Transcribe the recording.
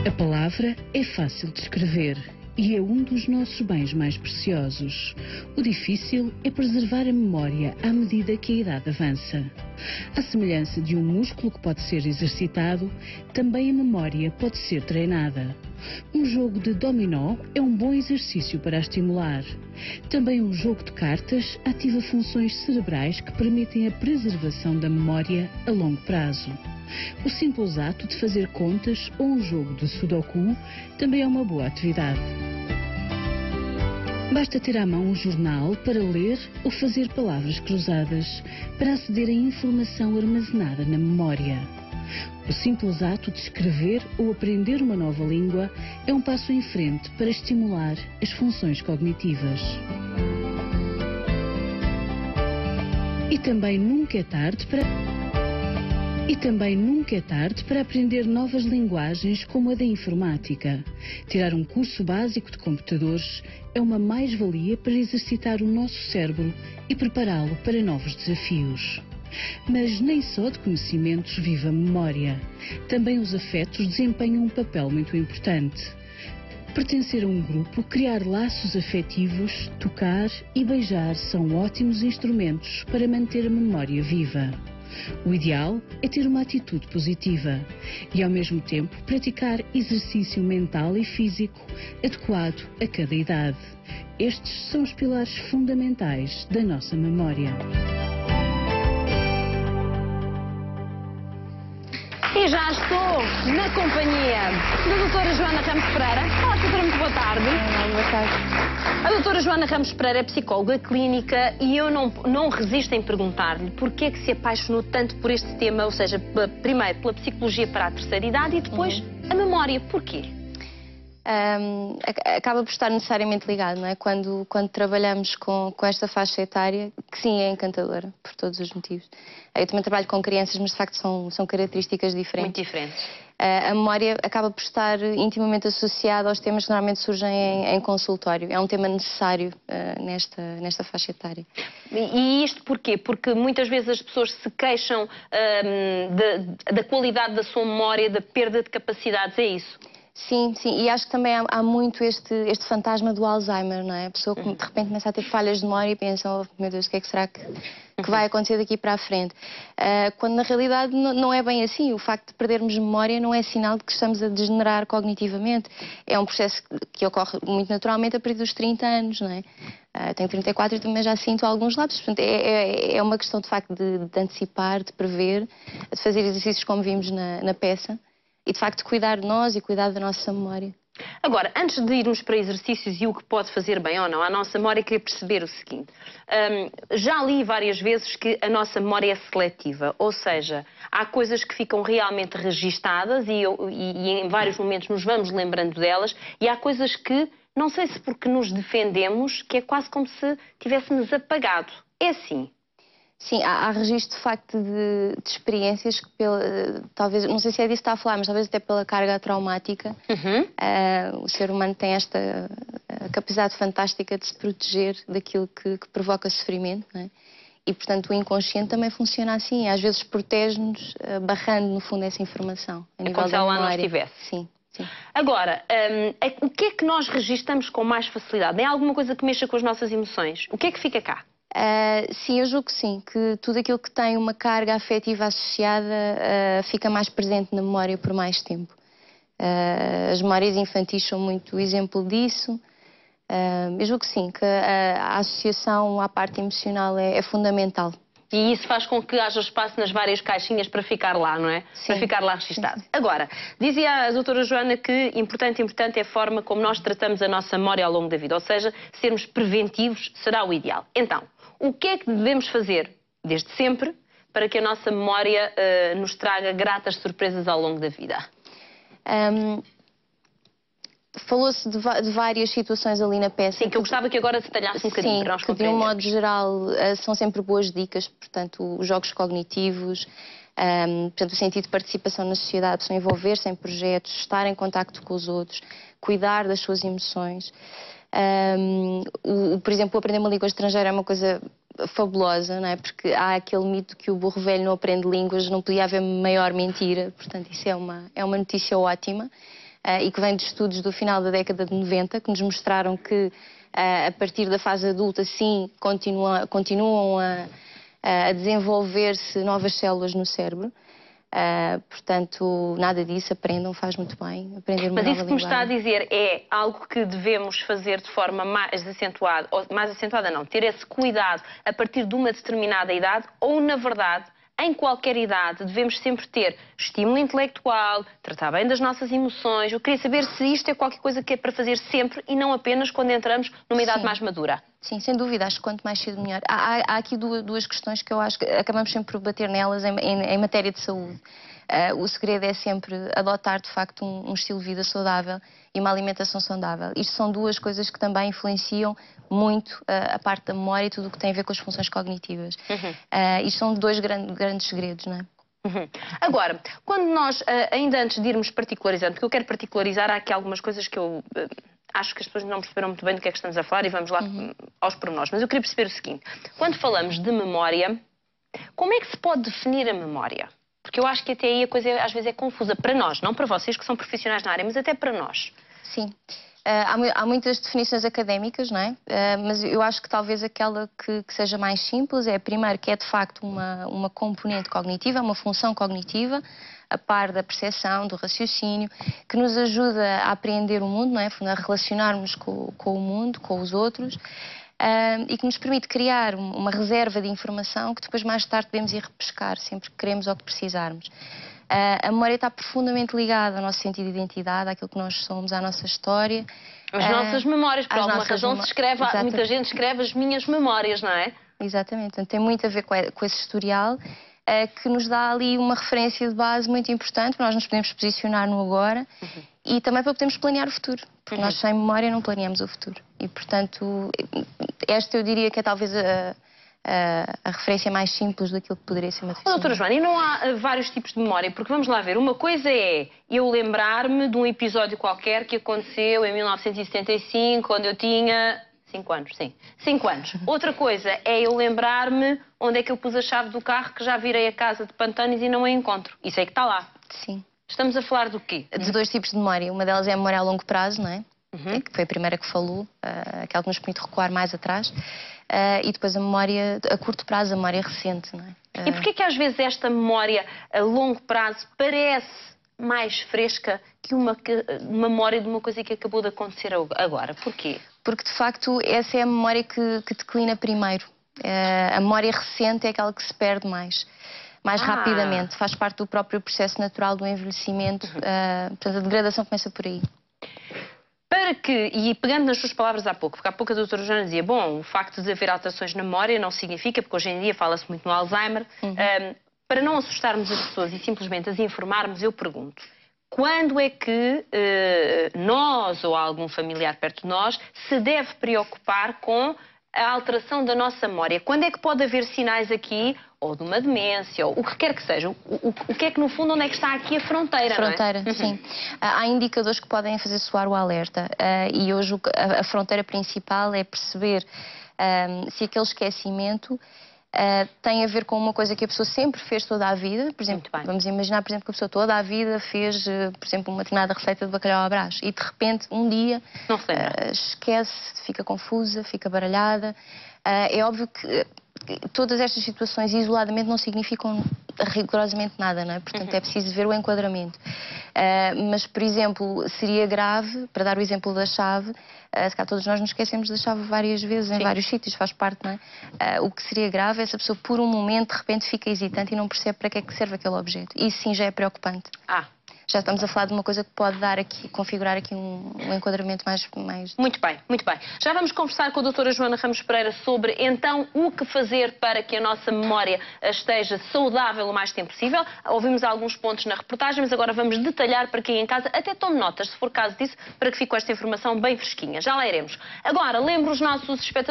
A palavra é fácil de escrever e é um dos nossos bens mais preciosos. O difícil é preservar a memória à medida que a idade avança. À semelhança de um músculo que pode ser exercitado, também a memória pode ser treinada. Um jogo de dominó é um bom exercício para a estimular. Também um jogo de cartas ativa funções cerebrais que permitem a preservação da memória a longo prazo. O simples ato de fazer contas ou um jogo de sudoku também é uma boa atividade. Basta ter à mão um jornal para ler ou fazer palavras cruzadas, para aceder a informação armazenada na memória. O simples ato de escrever ou aprender uma nova língua é um passo em frente para estimular as funções cognitivas. E também nunca é tarde para aprender novas linguagens como a da informática. Tirar um curso básico de computadores é uma mais-valia para exercitar o nosso cérebro e prepará-lo para novos desafios. Mas nem só de conhecimentos vive a memória. Também os afetos desempenham um papel muito importante. Pertencer a um grupo, criar laços afetivos, tocar e beijar são ótimos instrumentos para manter a memória viva. O ideal é ter uma atitude positiva e, ao mesmo tempo, praticar exercício mental e físico adequado a cada idade. Estes são os pilares fundamentais da nossa memória. E já estou na companhia da doutora Joana Ramos Pereira. Olá, doutora, muito boa tarde. Olá, boa tarde. A doutora Joana Ramos Pereira é psicóloga clínica e eu não resisto em perguntar-lhe porquê é que se apaixonou tanto por este tema, ou seja, primeiro pela psicologia para a terceira idade e depois a memória. Porquê? Acaba por estar necessariamente ligado, não é? Quando trabalhamos com esta faixa etária, que sim, é encantadora, por todos os motivos. Eu também trabalho com crianças, mas de facto são características diferentes. Muito diferentes. A memória acaba por estar intimamente associada aos temas que normalmente surgem em consultório. É um tema necessário nesta faixa etária. E isto porquê? Porque muitas vezes as pessoas se queixam da qualidade da sua memória, da perda de capacidades, é isso? Sim, sim, e acho que também há muito este fantasma do Alzheimer, não é? A pessoa que de repente começa a ter falhas de memória e pensa, oh meu Deus, o que é que será que vai acontecer daqui para a frente? Quando na realidade não é bem assim. O facto de perdermos memória não é sinal de que estamos a degenerar cognitivamente. É um processo que ocorre muito naturalmente a partir dos 30 anos, não é? Tenho 34 e também já sinto alguns lapsos. Portanto, é uma questão de facto de antecipar, de prever, de fazer exercícios como vimos na peça. E, de facto, cuidar de nós e cuidar da nossa memória. Agora, antes de irmos para exercícios e o que pode fazer bem ou não à nossa memória, queria perceber o seguinte. Já li várias vezes que a nossa memória é seletiva, ou seja, há coisas que ficam realmente registadas e em vários momentos nos vamos lembrando delas, e há coisas que, não sei se porque nos defendemos, que é quase como se tivéssemos apagado. É assim. Sim, há registro de facto de experiências que, talvez, não sei se é disso que está a falar, mas talvez até pela carga traumática, o ser humano tem esta capacidade fantástica de se proteger daquilo que provoca sofrimento, não é? E, portanto, o inconsciente também funciona assim, e às vezes protege-nos, barrando, no fundo, essa informação. É como se ela lá não estivesse. Sim. Sim. Agora, o que é que nós registramos com mais facilidade? É alguma coisa que mexa com as nossas emoções? O que é que fica cá? Sim, eu julgo que sim, que tudo aquilo que tem uma carga afetiva associada fica mais presente na memória por mais tempo. As memórias infantis são muito exemplo disso. Eu julgo que sim, que a associação à parte emocional é fundamental. E isso faz com que haja espaço nas várias caixinhas para ficar lá, não é? Sim. Para ficar lá registado. Sim. Agora, dizia a doutora Joana que importante é a forma como nós tratamos a nossa memória ao longo da vida. Ou seja, sermos preventivos será o ideal. Então, o que é que devemos fazer, desde sempre, para que a nossa memória nos traga gratas surpresas ao longo da vida? Falou-se de várias situações ali na peça. Sim, que eu gostava que agora detalhasse um bocadinho para nós compreendermos. De um modo geral, são sempre boas dicas, portanto, os jogos cognitivos, portanto, o sentido de participação na sociedade, a pessoa envolver-se em projetos, estar em contacto com os outros, cuidar das suas emoções. Por exemplo, aprender uma língua estrangeira é uma coisa fabulosa, não é? Porque há aquele mito que o burro velho não aprende línguas, não podia haver maior mentira, portanto, isso é uma notícia ótima. e que vem de estudos do final da década de 90, que nos mostraram que a partir da fase adulta, sim, continuam a desenvolver-se novas células no cérebro. Portanto, nada disso, aprendam, faz muito bem. Aprender uma Mas isso que me está a linguagem. dizer é algo que devemos fazer de forma mais acentuada, ou mais acentuada não, ter esse cuidado a partir de uma determinada idade, ou na verdade, em qualquer idade, devemos sempre ter estímulo intelectual, tratar bem das nossas emoções. Eu queria saber se isto é qualquer coisa que é para fazer sempre e não apenas quando entramos numa idade mais madura. Sim, sem dúvida, acho que quanto mais cedo melhor. Há aqui duas questões que eu acho que acabamos sempre por bater nelas em matéria de saúde. O segredo é sempre adotar, de facto, um estilo de vida saudável e uma alimentação saudável. Isto são duas coisas que também influenciam muito a parte da memória e tudo o que tem a ver com as funções cognitivas. Isto são dois grandes segredos, não é? Agora, quando nós, ainda antes de irmos particularizando, porque eu quero particularizar, há aqui algumas coisas que eu acho que as pessoas não perceberam muito bem do que é que estamos a falar e vamos lá aos pormenores. Mas eu queria perceber o seguinte, quando falamos de memória, como é que se pode definir a memória? Porque eu acho que até aí a coisa às vezes é confusa para nós, não para vocês que são profissionais na área, mas até para nós. Sim. Há muitas definições académicas, não é? Mas eu acho que talvez aquela que seja mais simples é, primeiro, que é de facto uma componente cognitiva, uma função cognitiva, a par da percepção, do raciocínio, que nos ajuda a apreender o mundo, não é? A relacionarmos com o mundo, com os outros, e que nos permite criar uma reserva de informação que depois mais tarde podemos ir repescar, sempre que queremos ou que precisarmos. A memória está profundamente ligada ao nosso sentido de identidade, àquilo que nós somos, à nossa história. As nossas memórias, por alguma razão se escreve, muita gente escreve as minhas memórias, não é? Exatamente, portanto, tem muito a ver com esse historial, que nos dá ali uma referência de base muito importante para nós nos podemos posicionar no agora e também para podermos planear o futuro, porque nós sem memória não planeamos o futuro. E, portanto, esta eu diria que é talvez a referência mais simples daquilo que poderia ser uma definição. Doutora Joana, e não há vários tipos de memória? Porque vamos lá ver, uma coisa é eu lembrar-me de um episódio qualquer que aconteceu em 1975, quando eu tinha 5 anos, sim. 5 anos. Outra coisa é eu lembrar-me onde é que eu pus a chave do carro, que já virei a casa de Pantanes e não a encontro. Isso é que está lá. Sim. Estamos a falar do quê? De dois tipos de memória. Uma delas é a memória a longo prazo, não é? Que foi a primeira que falou, aquela que nos permite recuar mais atrás. E depois a memória a curto prazo, a memória recente, não é? E porquê que às vezes esta memória a longo prazo parece mais fresca que uma memória de uma coisa que acabou de acontecer agora? Porquê? Porque, de facto, essa é a memória que declina primeiro. A memória recente é aquela que se perde mais rapidamente. Faz parte do próprio processo natural do envelhecimento. Portanto, a degradação começa por aí. E pegando nas suas palavras há pouco, porque há pouco a doutora Joana dizia, bom, o facto de haver alterações na memória não significa, porque hoje em dia fala-se muito no Alzheimer, para não assustarmos as pessoas e simplesmente as informarmos, eu pergunto, quando é que nós ou algum familiar perto de nós se deve preocupar com a alteração da nossa memória? Quando é que pode haver sinais aqui, ou de uma demência, ou o que quer que seja? O que é que, no fundo, onde é que está aqui a fronteira, Fronteira, não é? sim. Há indicadores que podem fazer soar o alerta e hoje a fronteira principal é perceber se aquele esquecimento tem a ver com uma coisa que a pessoa sempre fez toda a vida. Por exemplo, vamos imaginar, por exemplo, que a pessoa toda a vida fez, por exemplo, uma determinada receita de bacalhau à Brás e de repente um dia não se lembra. Esquece, fica confusa, fica baralhada. É óbvio que todas estas situações isoladamente não significam rigorosamente nada, não é? Portanto, é preciso ver o enquadramento. Mas, por exemplo, seria grave, para dar o exemplo da chave, se cá todos nós nos esquecemos da chave várias vezes, em vários sítios, faz parte, não é? O que seria grave é se a pessoa, por um momento, de repente fica hesitante e não percebe para que é que serve aquele objeto. Isso sim já é preocupante. Já estamos a falar de uma coisa que pode dar aqui, configurar aqui um enquadramento mais... Muito bem, muito bem. Já vamos conversar com a doutora Joana Ramos Pereira sobre, então, o que fazer para que a nossa memória esteja saudável o mais tempo possível. Ouvimos alguns pontos na reportagem, mas agora vamos detalhar para quem em casa até tome notas, se for caso disso, para que fique com esta informação bem fresquinha. Já lá iremos. Agora, lembro os nossos espectadores